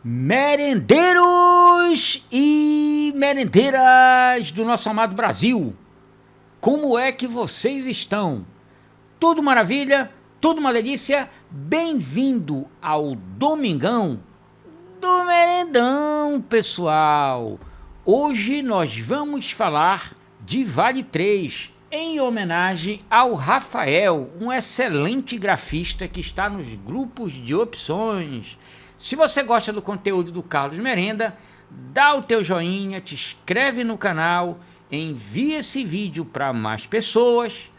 Merendeiros e merendeiras do nosso amado Brasil, como é que vocês estão? Tudo maravilha? Tudo uma delícia? Bem-vindo ao Domingão do Merendão, pessoal! Hoje nós vamos falar de Vale 3, em homenagem ao Rafael, um excelente grafista que está nos grupos de opções. Se você gosta do conteúdo do Carlos Merenda, dá o teu joinha, te inscreve no canal, envia esse vídeo para mais pessoas,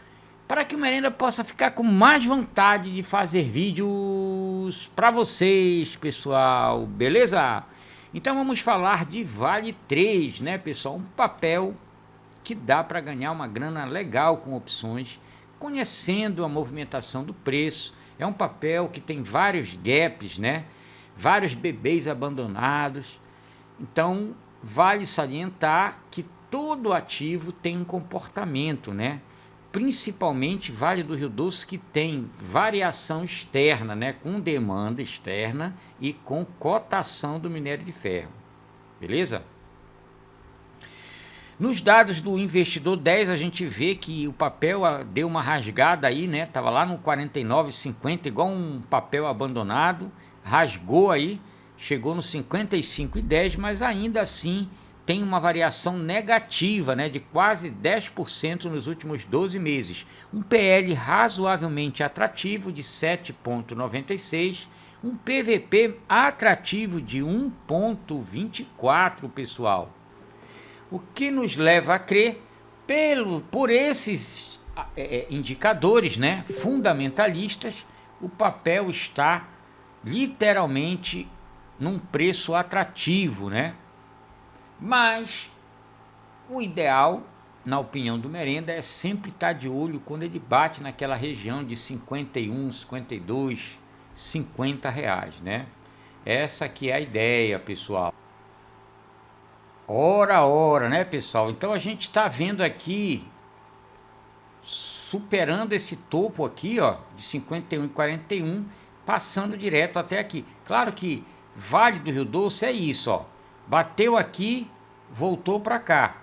para que o Merenda possa ficar com mais vontade de fazer vídeos para vocês, pessoal, beleza? Então vamos falar de Vale 3, né, pessoal? Um papel que dá para ganhar uma grana legal com opções, conhecendo a movimentação do preço. É um papel que tem vários gaps, né? Vários bebês abandonados. Então, vale salientar que todo ativo tem um comportamento, né? Principalmente Vale do Rio Doce, que tem variação externa, né? Com demanda externa e com cotação do minério de ferro. Beleza? Nos dados do investidor 10, a gente vê que o papel deu uma rasgada aí, né? Tava lá no 49,50, igual um papel abandonado. Rasgou aí, chegou no 55,10, mas ainda assim tem uma variação negativa, né, de quase 10% nos últimos 12 meses. Um PL razoavelmente atrativo de 7,96, um PVP atrativo de 1,24, pessoal. O que nos leva a crer, por esses indicadores, né, fundamentalistas, o papel está literalmente num preço atrativo, né? Mas o ideal, na opinião do Merenda, é sempre estar de olho quando ele bate naquela região de 51, 52, 50 reais, né? Essa aqui é a ideia, pessoal. Ora, né, pessoal? Então a gente está vendo aqui, superando esse topo aqui, ó, de 51,41, passando direto até aqui. Claro que Vale do Rio Doce é isso, ó. Bateu aqui, voltou para cá.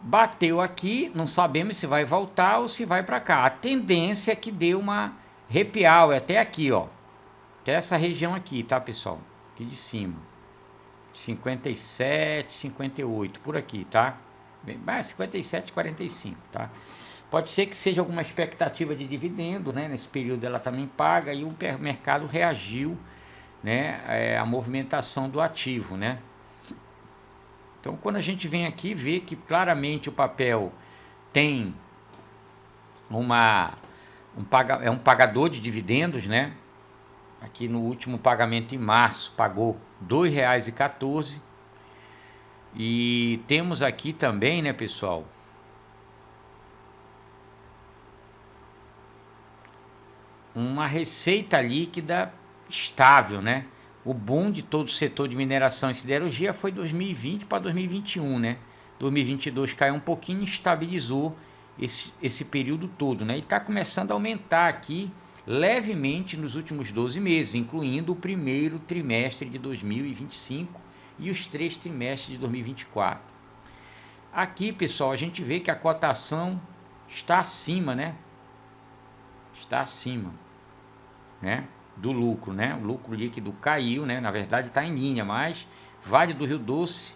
Bateu aqui, não sabemos se vai voltar ou se vai para cá. A tendência é que dê uma repial, é até aqui, ó. Até essa região aqui, tá, pessoal? Aqui de cima. 57, 58, por aqui, tá? Mais 57, 45, tá? Pode ser que seja alguma expectativa de dividendo, né? Nesse período ela também paga e o mercado reagiu, né? A movimentação do ativo, né? Então, quando a gente vem aqui, vê que claramente o papel tem um pagador de dividendos, né? Aqui no último pagamento em março pagou R$ 2,14. E temos aqui também, né, pessoal, uma receita líquida estável, né? O boom de todo o setor de mineração e siderurgia foi 2020 para 2021, né? 2022 caiu um pouquinho e estabilizou esse período todo, né? E está começando a aumentar aqui levemente nos últimos 12 meses, incluindo o primeiro trimestre de 2025 e os 3 trimestres de 2024. Aqui, pessoal, a gente vê que a cotação está acima, né? Está acima, né, do lucro, né? O lucro líquido caiu, né? Na verdade está em linha, mas Vale do Rio Doce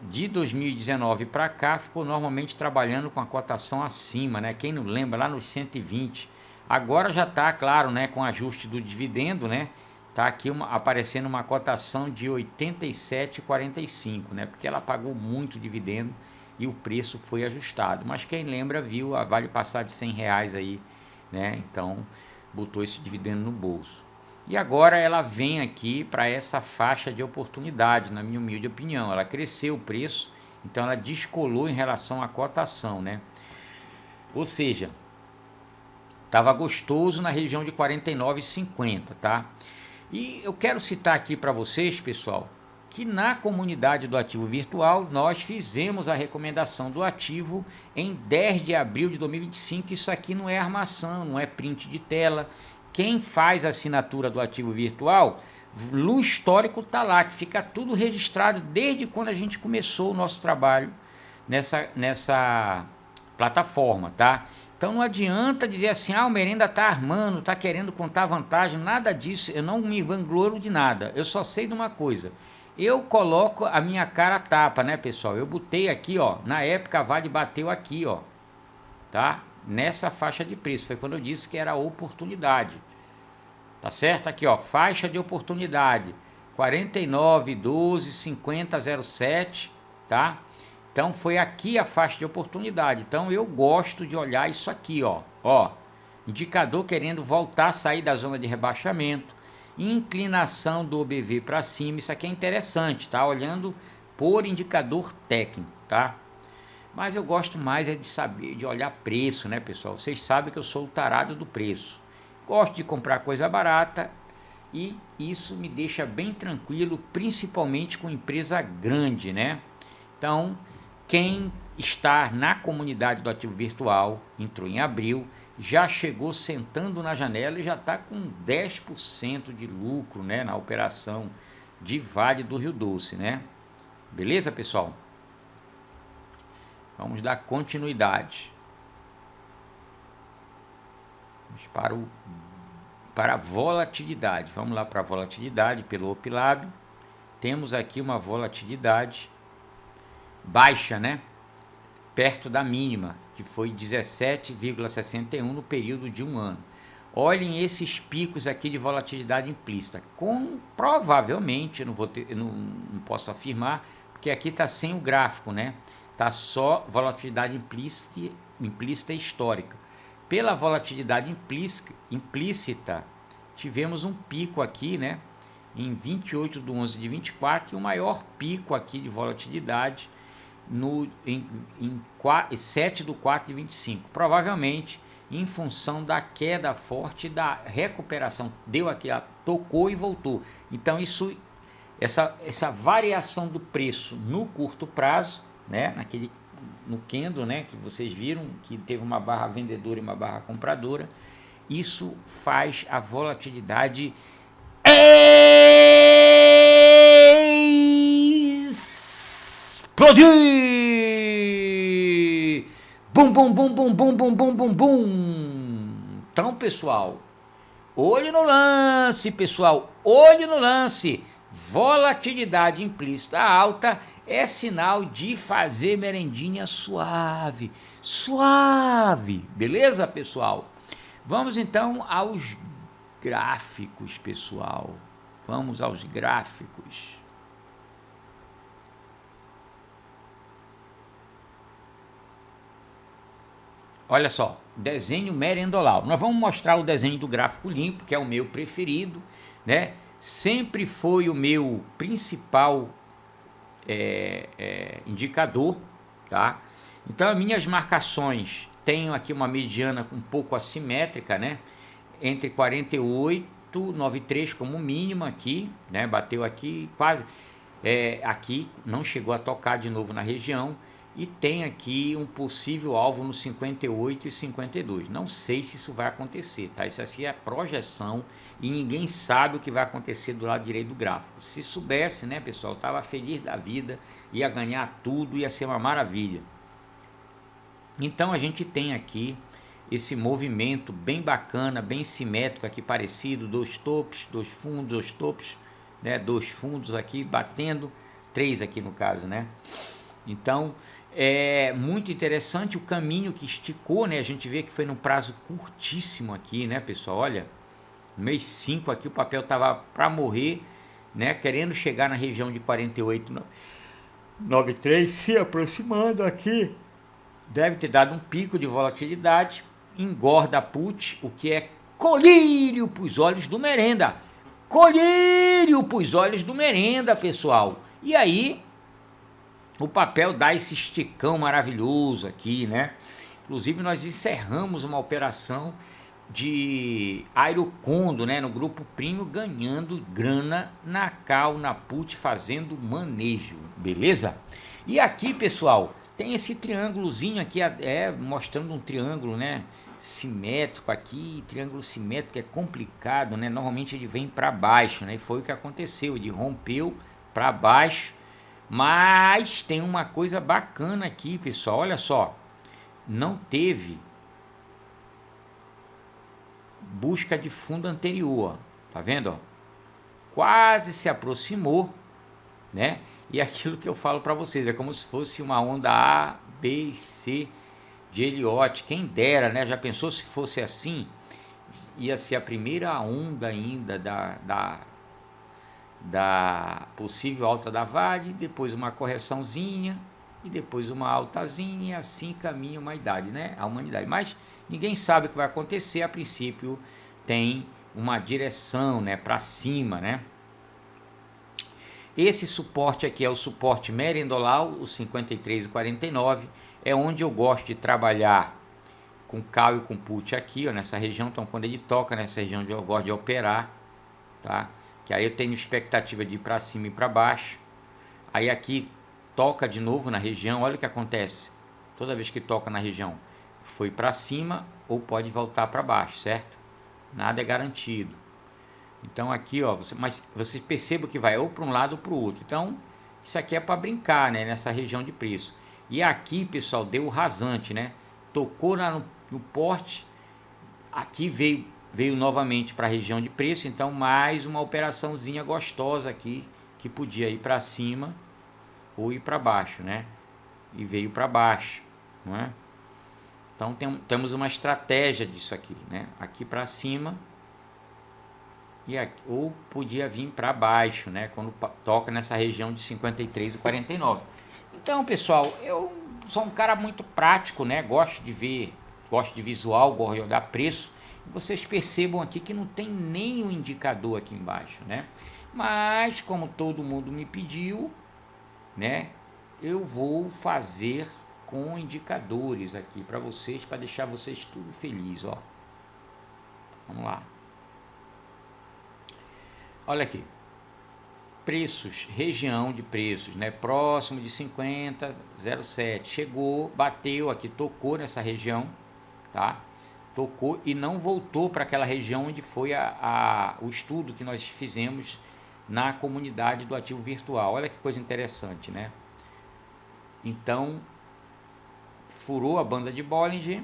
de 2019 para cá ficou normalmente trabalhando com a cotação acima, né? Quem não lembra, lá nos 120. Agora já está, claro, né, com ajuste do dividendo, né? Tá aqui aparecendo uma cotação de 87,45, né? Porque ela pagou muito dividendo e o preço foi ajustado. Mas quem lembra viu a Vale passar de R$ 100 aí, né? Então botou esse dividendo no bolso. E agora ela vem aqui para essa faixa de oportunidade, na minha humilde opinião. Ela cresceu o preço, então ela descolou em relação à cotação, né? Ou seja, estava gostoso na região de 49,50, tá? E eu quero citar aqui para vocês, pessoal, que na comunidade do Ativo Virtual nós fizemos a recomendação do ativo em 10 de abril de 2025. Isso aqui não é armação, não é print de tela. Quem faz a assinatura do Ativo Virtual No histórico tá lá, que fica tudo registrado desde quando a gente começou o nosso trabalho nessa plataforma, tá? Então não adianta dizer assim, o Merenda tá armando, tá querendo contar vantagem, nada disso, eu não me vanglouro de nada, eu só sei de uma coisa, eu coloco a minha cara a tapa, né, pessoal? Eu botei aqui, ó, na época a Vale bateu aqui, ó, tá? Nessa faixa de preço, foi quando eu disse que era oportunidade, tá certo? Aqui, ó, faixa de oportunidade, 49, 12, 50, 07, tá? Então foi aqui a faixa de oportunidade. Então eu gosto de olhar isso aqui, ó, indicador querendo voltar a sair da zona de rebaixamento, inclinação do OBV para cima, isso aqui é interessante, tá? Olhando por indicador técnico, tá? Mas eu gosto mais é de saber, de olhar preço, né, pessoal? Vocês sabem que eu sou o tarado do preço. Gosto de comprar coisa barata e isso me deixa bem tranquilo, principalmente com empresa grande, né? Então, quem está na comunidade do ativo virtual, entrou em abril, já chegou sentando na janela e já está com 10% de lucro, né, na operação de Vale do Rio Doce, né? Beleza, pessoal? Vamos dar continuidade. Vamos para a volatilidade. Vamos lá para a volatilidade pelo Opilab. Temos aqui uma volatilidade baixa, né? Perto da mínima, que foi 17,61 no período de um ano. Olhem esses picos aqui de volatilidade implícita. Provavelmente, não posso afirmar, porque aqui está sem o gráfico, né? Está só volatilidade implícita histórica. Pela volatilidade implícita, tivemos um pico aqui, né? Em 28 de 11 de 24, e o maior pico aqui de volatilidade em 7 de 4 de 25. Provavelmente em função da queda forte da recuperação. Deu aqui, tocou e voltou. Então essa variação do preço no curto prazo, né, no candle, né, que vocês viram que teve uma barra vendedora e uma barra compradora, isso faz a volatilidade explodir! Bum, bum, bum, bum, bum, bum, bum, bum, bum. Então, pessoal, olho no lance, pessoal, olho no lance. Volatilidade implícita alta é sinal de fazer merendinha suave, suave, beleza, pessoal? Vamos então aos gráficos, pessoal. Vamos aos gráficos. Olha só, desenho merendolau. Nós vamos mostrar o desenho do gráfico limpo, que é o meu preferido, né? Sempre foi o meu principal indicador, tá? Então, as minhas marcações, tenho aqui uma mediana um pouco assimétrica, né? Entre 48,93 como mínima aqui, né? Bateu aqui quase, aqui não chegou a tocar de novo na região, e tem aqui um possível alvo no 58 e 52. Não sei se isso vai acontecer, tá? Isso aqui é projeção e ninguém sabe o que vai acontecer do lado direito do gráfico. Se soubesse, né, pessoal, tava feliz da vida, ia ganhar tudo, ia ser uma maravilha. Então a gente tem aqui esse movimento bem bacana, bem simétrico aqui, parecido, dois topos, dois topos, né, dois fundos aqui batendo, três aqui no caso, né? Então é muito interessante o caminho que esticou, né? A gente vê que foi num prazo curtíssimo aqui, né, pessoal? Olha, no mês 5 aqui o papel tava para morrer, né? Querendo chegar na região de 48,93, se aproximando aqui. Deve ter dado um pico de volatilidade, engorda put, o que é colírio para os olhos do merenda. Colírio para os olhos do merenda, pessoal. E aí o papel dá esse esticão maravilhoso aqui, né? Inclusive nós encerramos uma operação de Aerocondo, né, no grupo Primo, ganhando grana na cal, na put, fazendo manejo, beleza? E aqui, pessoal, tem esse triângulozinho aqui, mostrando um triângulo, né, simétrico aqui, triângulo simétrico é complicado, né? Normalmente ele vem para baixo, né? E foi o que aconteceu, ele rompeu para baixo. Mas tem uma coisa bacana aqui, pessoal, olha só. Não teve busca de fundo anterior, tá vendo? Ó? Quase se aproximou, né? E aquilo que eu falo para vocês, é como se fosse uma onda A, B e C de Elliott. Quem dera, né? Já pensou se fosse assim? Ia ser a primeira onda ainda da possível alta da Vale, depois uma correçãozinha e depois uma altazinha, e assim caminha uma idade, né? A humanidade. Mas ninguém sabe o que vai acontecer. A princípio tem uma direção, né? Para cima, né? Esse suporte aqui é o suporte merendolal, o 53,49, é onde eu gosto de trabalhar com call e com put aqui, ó, nessa região. Então quando ele toca nessa região eu gosto de operar, tá? Que aí eu tenho expectativa de ir para cima e para baixo. Aí aqui toca de novo na região, olha o que acontece. Toda vez que toca na região, foi para cima ou pode voltar para baixo, certo? Nada é garantido. Então aqui, ó, mas você perceba que vai ou para um lado ou para o outro. Então isso aqui é para brincar, né? Nessa região de preço. E aqui, pessoal, deu o rasante, né? Tocou no porte, aqui veio novamente para a região de preço. Então mais uma operaçãozinha gostosa aqui, que podia ir para cima ou ir para baixo, né? E veio para baixo, não é? Então temos uma estratégia disso aqui, né? Aqui para cima e aqui, ou podia vir para baixo, né? Quando toca nessa região de 53 e 49. Então, pessoal, eu sou um cara muito prático, né? Gosto de ver, gosto de visual, gosto de olhar preço. Vocês percebam aqui que não tem nenhum indicador aqui embaixo, né? Mas como todo mundo me pediu, né? Eu vou fazer com indicadores aqui para vocês, para deixar vocês tudo feliz, ó. Vamos lá. Olha aqui. Preços, região de preços, né? Próximo de 50,07. Chegou, bateu aqui, tocou nessa região, tá? Tocou e não voltou para aquela região onde foi o estudo que nós fizemos na comunidade do ativo virtual. Olha que coisa interessante, né? Então, furou a banda de Bollinger,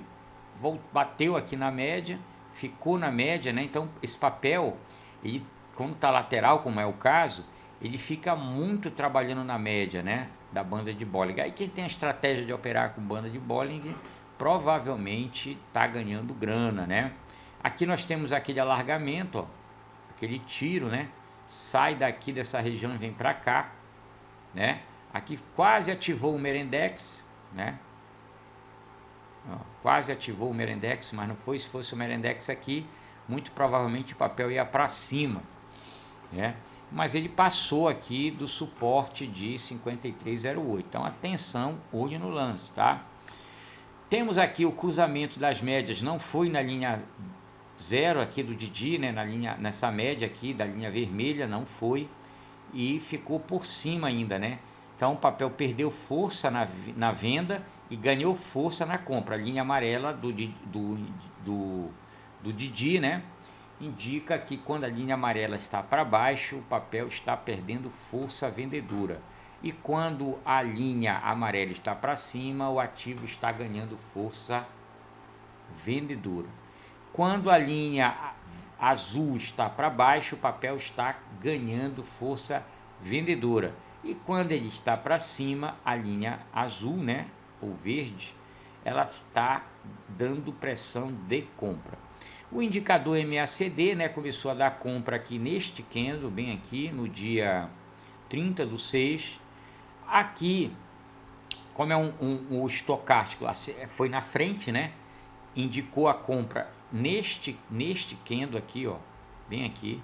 bateu aqui na média, ficou na média, né? Então, esse papel, ele, quando está lateral, como é o caso, ele fica muito trabalhando na média, né? Da banda de Bollinger. Aí quem tem a estratégia de operar com banda de Bollinger, provavelmente está ganhando grana, né? Aqui nós temos aquele alargamento, ó, aquele tiro, né? Sai daqui dessa região e vem para cá, né? Aqui quase ativou o Merendex, né? Ó, quase ativou o Merendex, mas não foi. Se fosse o Merendex aqui, muito provavelmente o papel ia para cima, né? Mas ele passou aqui do suporte de 53,08. Então atenção, olho no lance, tá? Temos aqui o cruzamento das médias, não foi na linha 0 aqui do Didi, né? Nessa média aqui da linha vermelha, não foi. E ficou por cima ainda, né? Então o papel perdeu força na venda e ganhou força na compra. A linha amarela do Didi, né? Indica que quando a linha amarela está para baixo, o papel está perdendo força vendedora. E quando a linha amarela está para cima, o ativo está ganhando força vendedora. Quando a linha azul está para baixo, o papel está ganhando força vendedora. E quando ele está para cima, a linha azul, né, ou verde, ela está dando pressão de compra. O indicador MACD, né, começou a dar compra aqui neste candle, bem aqui, no dia 30/6. Aqui, como é um estocástico, foi na frente, né, indicou a compra neste candle aqui, ó, bem aqui,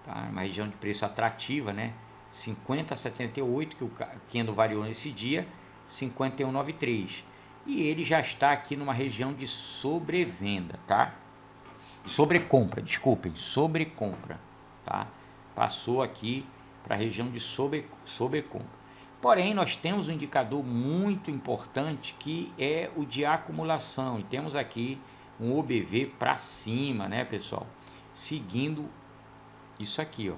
tá, uma região de preço atrativa, né, 50,78, que o candle variou nesse dia, 51,93. E ele já está aqui numa região de sobrevenda, tá? Sobrecompra, desculpem, sobrecompra, tá? Passou aqui para a região de sobrecompra. Porém, nós temos um indicador muito importante que é o de acumulação. E temos aqui um OBV para cima, né, pessoal? Seguindo isso aqui, ó.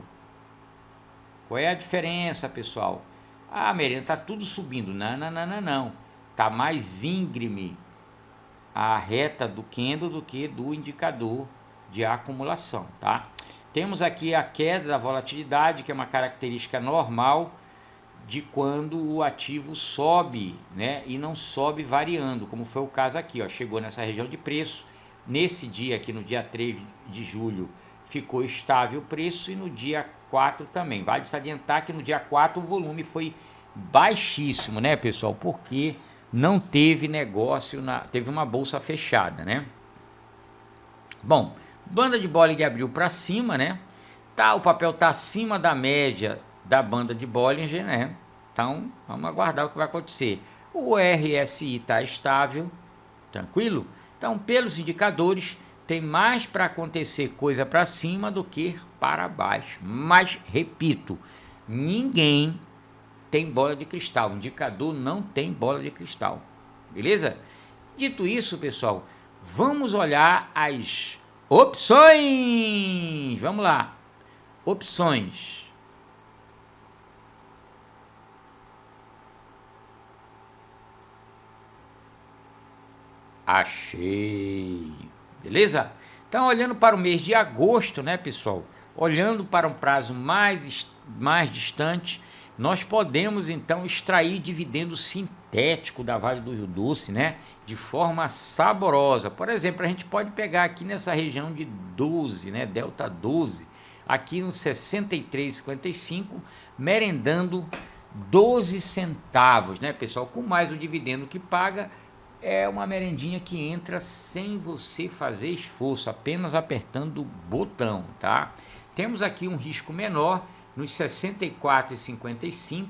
Qual é a diferença, pessoal? Ah, Merenda, tá tudo subindo. Não. Tá mais íngreme a reta do candle do que do indicador de acumulação, tá? Temos aqui a queda da volatilidade, que é uma característica normal de quando o ativo sobe, né, e não sobe variando, como foi o caso aqui, ó, chegou nessa região de preço, nesse dia aqui, no dia 3 de julho, ficou estável o preço, e no dia 4 também. Vale salientar que no dia 4 o volume foi baixíssimo, né, pessoal, porque não teve negócio, teve uma bolsa fechada, né? Bom, banda de Bollinger abriu para cima, né? Tá, o papel tá acima da média da banda de Bollinger, né? Então, vamos aguardar o que vai acontecer. O RSI está estável, tranquilo? Então, pelos indicadores, tem mais para acontecer coisa para cima do que para baixo. Mas, repito, ninguém tem bola de cristal. O indicador não tem bola de cristal. Beleza? Dito isso, pessoal, vamos olhar as opções. Vamos lá. Opções. Achei. Beleza? Então, olhando para o mês de agosto, né, pessoal? Olhando para um prazo mais distante, nós podemos, então, extrair dividendo sintético da Vale do Rio Doce, né? De forma saborosa. Por exemplo, a gente pode pegar aqui nessa região de 12, né? Delta 12, aqui no 63,55, merendando 12 centavos, né, pessoal? Com mais o dividendo que paga, é uma merendinha que entra sem você fazer esforço, apenas apertando o botão, tá? Temos aqui um risco menor nos 64,55,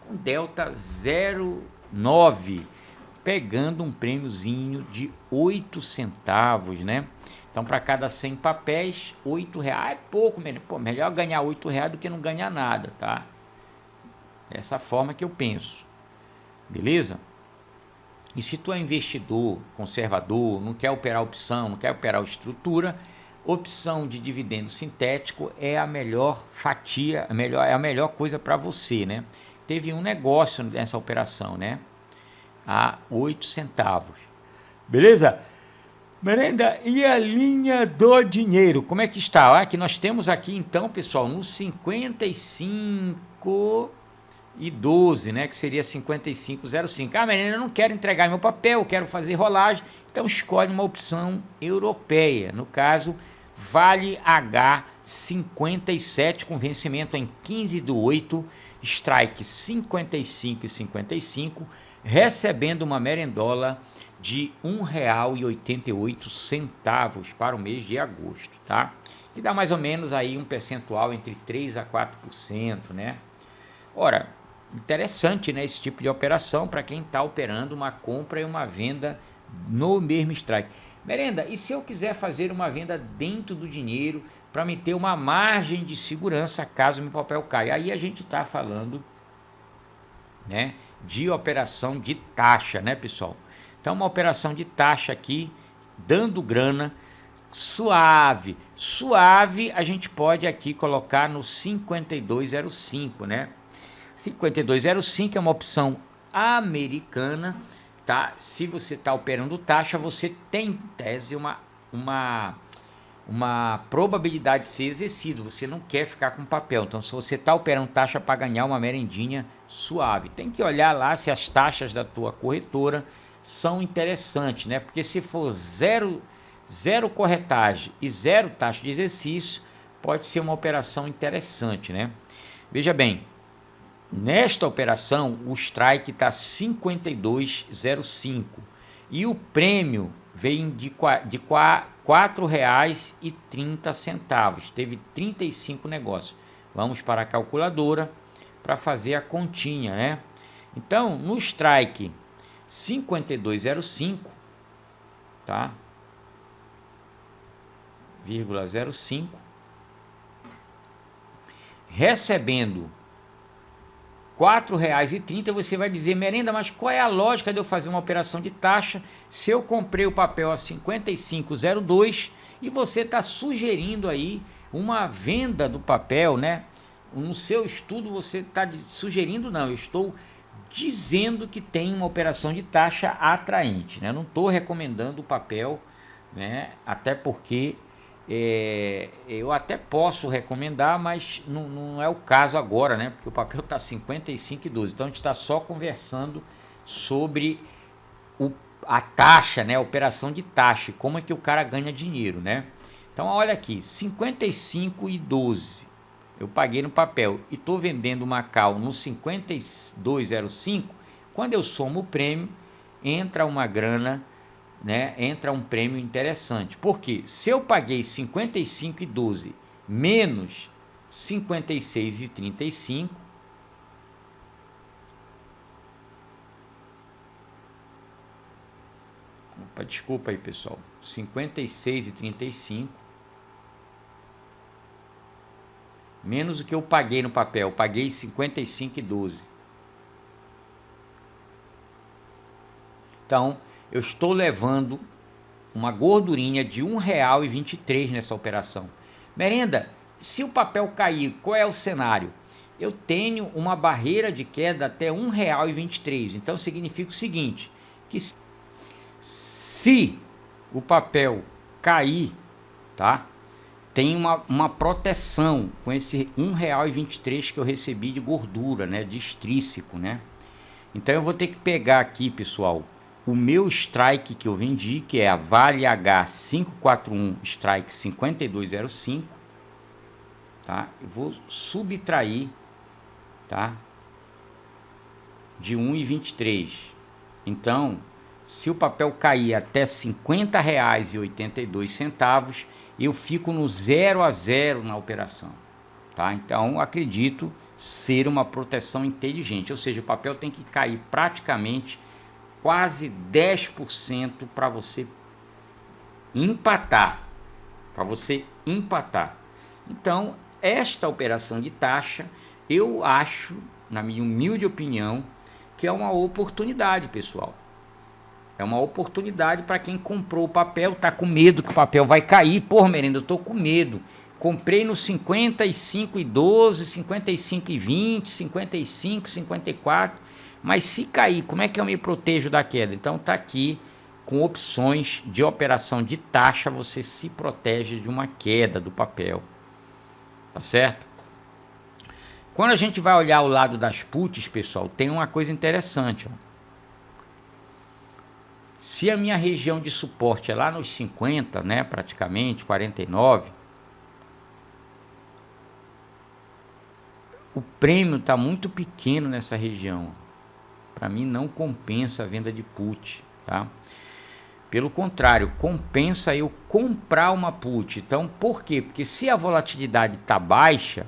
com delta 0,9, pegando um prêmiozinho de 8 centavos, né? Então, para cada 100 papéis, R$8 é pouco, pô, melhor ganhar R$8 do que não ganhar nada, tá? Dessa forma que eu penso, beleza? E se tu é investidor conservador, não quer operar opção, não quer operar estrutura, opção de dividendo sintético é a melhor fatia, é a melhor coisa para você, né? Teve um negócio nessa operação, né? A 8 centavos. Beleza? Merenda, e a linha do dinheiro? Como é que está? Aqui nós temos aqui, então, pessoal, no 55,12, né, que seria 55,05. Ah, menina, eu não quero entregar meu papel, eu quero fazer rolagem. Então escolhe uma opção europeia, no caso, Vale H57, com vencimento em 15/8, strike 55,55, recebendo uma merendola de R$1,88 para o mês de agosto, tá? Que dá mais ou menos aí um percentual entre 3 a 4%, né? Ora, interessante, né, esse tipo de operação para quem está operando uma compra e uma venda no mesmo strike. Merenda, e se eu quiser fazer uma venda dentro do dinheiro para me ter uma margem de segurança caso meu papel caia? Aí a gente está falando, né, de operação de taxa, né, pessoal? Então, uma operação de taxa aqui, dando grana, suave, a gente pode aqui colocar no 52,05, né? 52,05 é uma opção americana, tá? Se você está operando taxa, você tem, em tese, uma probabilidade de ser exercido. Você não quer ficar com papel. Então, se você está operando taxa para ganhar uma merendinha suave, tem que olhar lá se as taxas da tua corretora são interessantes, né? Porque se for zero corretagem e zero taxa de exercício, pode ser uma operação interessante, né? Veja bem, nesta operação o strike está 52,05 e o prêmio vem de R$4,30. Teve 35 negócios. Vamos para a calculadora para fazer a continha, né? Então, no strike 52,05, tá? 0,05, recebendo R$ 4,30, você vai dizer, Merenda, mas qual é a lógica de eu fazer uma operação de taxa se eu comprei o papel a 55,02 e você está sugerindo aí uma venda do papel, né? No seu estudo você está sugerindo, não, eu estou dizendo que tem uma operação de taxa atraente, né? Eu não estou recomendando o papel, né? Até porque eu até posso recomendar, mas não é o caso agora, né? Porque o papel está 55,12. Então a gente está só conversando sobre a taxa, né? A operação de taxa, como é que o cara ganha dinheiro, né? Então olha aqui, 55,12. Eu paguei no papel e estou vendendo uma cal no 52,05. Quando eu somo o prêmio, entra uma grana, né? Entra um prêmio interessante. Porque se eu paguei 55,12 menos 56,35, desculpa aí, pessoal, 56,35 menos o que eu paguei no papel, paguei 55,12. Então, eu estou levando uma gordurinha de R$1,23 nessa operação. Merenda, se o papel cair, qual é o cenário? Eu tenho uma barreira de queda até R$1,23. Então, significa o seguinte, que se o papel cair, tá? Tem uma proteção com esse R$1,23 que eu recebi de gordura, né? De extrínseco, né? Então eu vou ter que pegar aqui, pessoal, o meu strike que eu vendi, que é a Vale H541 Strike 5205, tá? Eu vou subtrair, tá? De 1,23. Então, se o papel cair até R$50,82, eu fico no 0 a 0 na operação, tá? Então, acredito ser uma proteção inteligente, ou seja, o papel tem que cair praticamente quase 10% para você empatar, Então, esta operação de taxa, eu acho, na minha humilde opinião, que é uma oportunidade, pessoal. É uma oportunidade para quem comprou o papel, tá com medo que o papel vai cair. Porra, Merenda, eu tô com medo. Comprei no 55,12, 55,20, 55, 54. Mas se cair, como é que eu me protejo da queda? Então tá aqui com opções de operação de taxa, você se protege de uma queda do papel. Tá certo? Quando a gente vai olhar o lado das puts, pessoal, tem uma coisa interessante, ó. Se a minha região de suporte é lá nos 50, né, praticamente 49, o prêmio está muito pequeno nessa região. Para mim não compensa a venda de put, tá? Pelo contrário, compensa eu comprar uma put. Então, por quê? Porque se a volatilidade está baixa,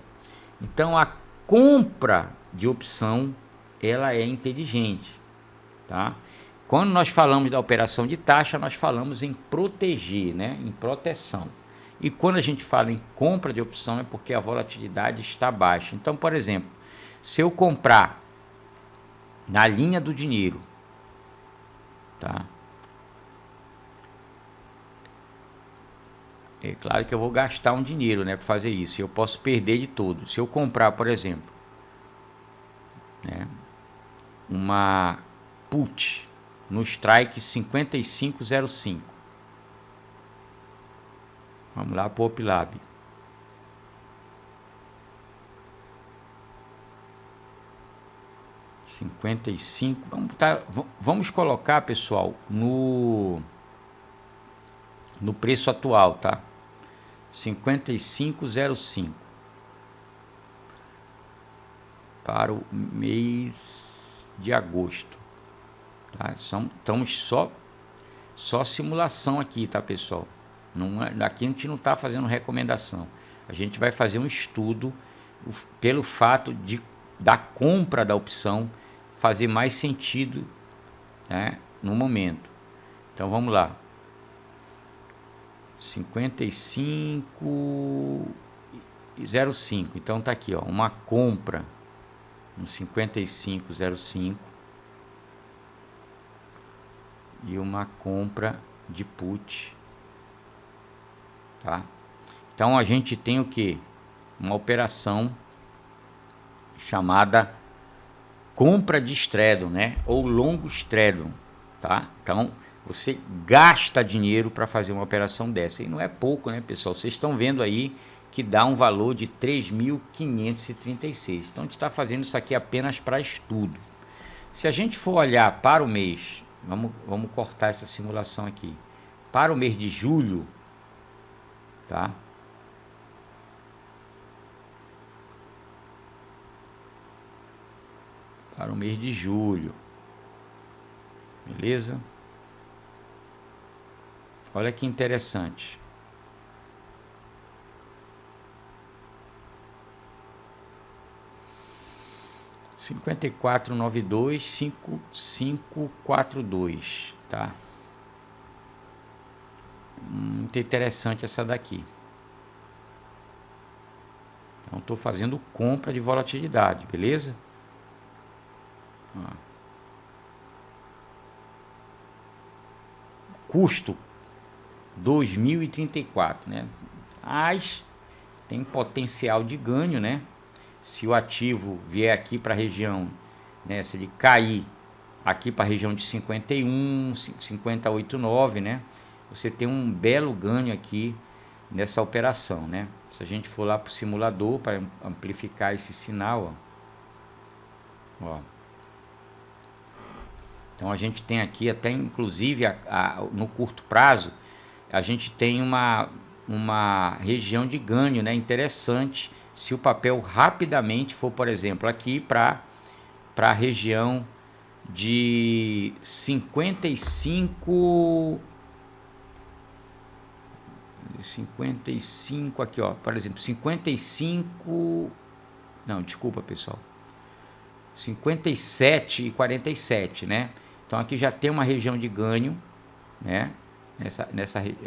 então a compra de opção ela é inteligente, tá? Quando nós falamos da operação de taxa, nós falamos em proteger, né? Em proteção. E quando a gente fala em compra de opção é porque a volatilidade está baixa. Então, por exemplo, se eu comprar na linha do dinheiro, tá? É claro que eu vou gastar um dinheiro, né, para fazer isso. Eu posso perder de todo. Se eu comprar, por exemplo, né, uma put no strike 5505. Vamos lá para o Opilab. Vamos colocar, pessoal, no preço atual, tá? 5505 para o mês de agosto, tá? Estamos só simulação aqui, tá, pessoal? Aqui a gente não está fazendo recomendação. A gente vai fazer um estudo pelo fato da compra da opção fazer mais sentido, né, no momento. Então vamos lá. 55,05. Então tá aqui, ó, uma compra no 55,05 e uma compra de put, tá? Então a gente tem o que? Uma operação chamada compra de straddle, né? Ou longo straddle, tá? Então você gasta dinheiro para fazer uma operação dessa, e não é pouco, né, pessoal? Vocês estão vendo aí que dá um valor de 3.536. Então a gente está fazendo isso aqui apenas para estudo. Se a gente for olhar para o mês, vamos cortar essa simulação aqui, para o mês de julho, tá? Para o mês de julho, beleza? Olha que interessante. Cinquenta e quatro, 92, 5542, tá? Muito interessante essa daqui. Então estou fazendo compra de volatilidade, beleza? Custo 2034, né? Mas tem potencial de ganho, né? Se o ativo vier aqui para a região, né? Se ele cair aqui para a região de 51, 50,89, né? Você tem um belo ganho aqui nessa operação, né? Se a gente for lá para o simulador para amplificar esse sinal, ó. Então a gente tem aqui até inclusive no curto prazo a gente tem uma região de ganho, né, interessante, se o papel rapidamente for, por exemplo, aqui para a região de 55 aqui, ó, por exemplo, 55, não, desculpa, pessoal, 57,47, né? Então aqui já tem uma região de ganho, né?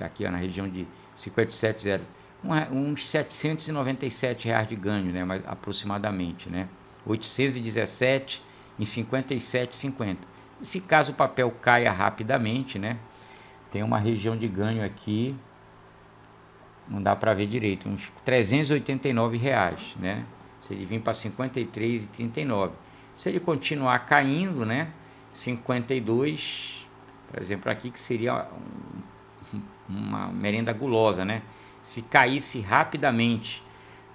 Aqui, ó, na região de 57,0, uns R$797 de ganho, né? Mais aproximadamente, né? 817 em 57,50. E se caso o papel caia rapidamente, né? Tem uma região de ganho aqui, não dá para ver direito, uns R$389, né? Se ele vir para 53,39. Se ele continuar caindo, né? 52, por exemplo, aqui que seria uma merenda gulosa, né? Se caísse rapidamente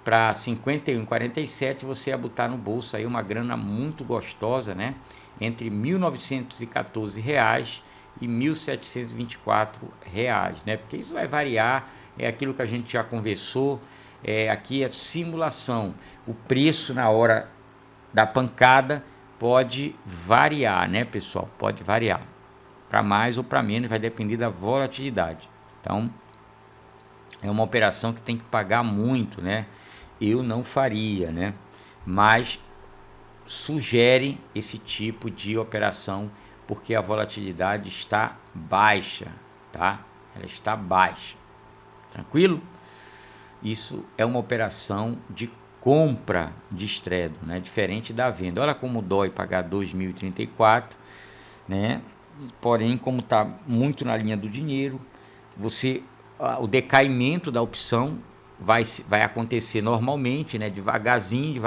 para 51,47, você ia botar no bolso aí uma grana muito gostosa, né? Entre R$1.914 e R$1.724, né? Porque isso vai variar, é aquilo que a gente já conversou, aqui é simulação. O preço na hora da pancada pode variar, né, pessoal? Pode variar para mais ou para menos, vai depender da volatilidade. Então, é uma operação que tem que pagar muito, né? Eu não faria, né? Mas sugere esse tipo de operação porque a volatilidade está baixa, tá? Ela está baixa. Tranquilo? Isso é uma operação de compra de straddle, né? Diferente da venda. Olha como dói pagar 2.034, né? Porém, como está muito na linha do dinheiro, o decaimento da opção vai acontecer normalmente, né? Devagarzinho,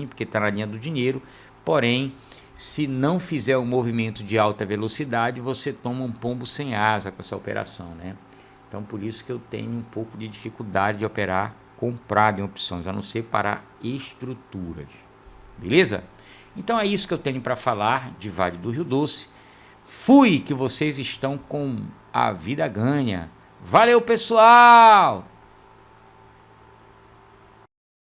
porque está na linha do dinheiro. Porém, se não fizer um movimento de alta velocidade, você toma um pombo sem asa com essa operação, né? Então, por isso que eu tenho um pouco de dificuldade de operar comprado em opções, a não ser para estruturas. Beleza? Então é isso que eu tenho para falar de Vale do Rio Doce. Fui, que vocês estão com a vida ganha. Valeu, pessoal!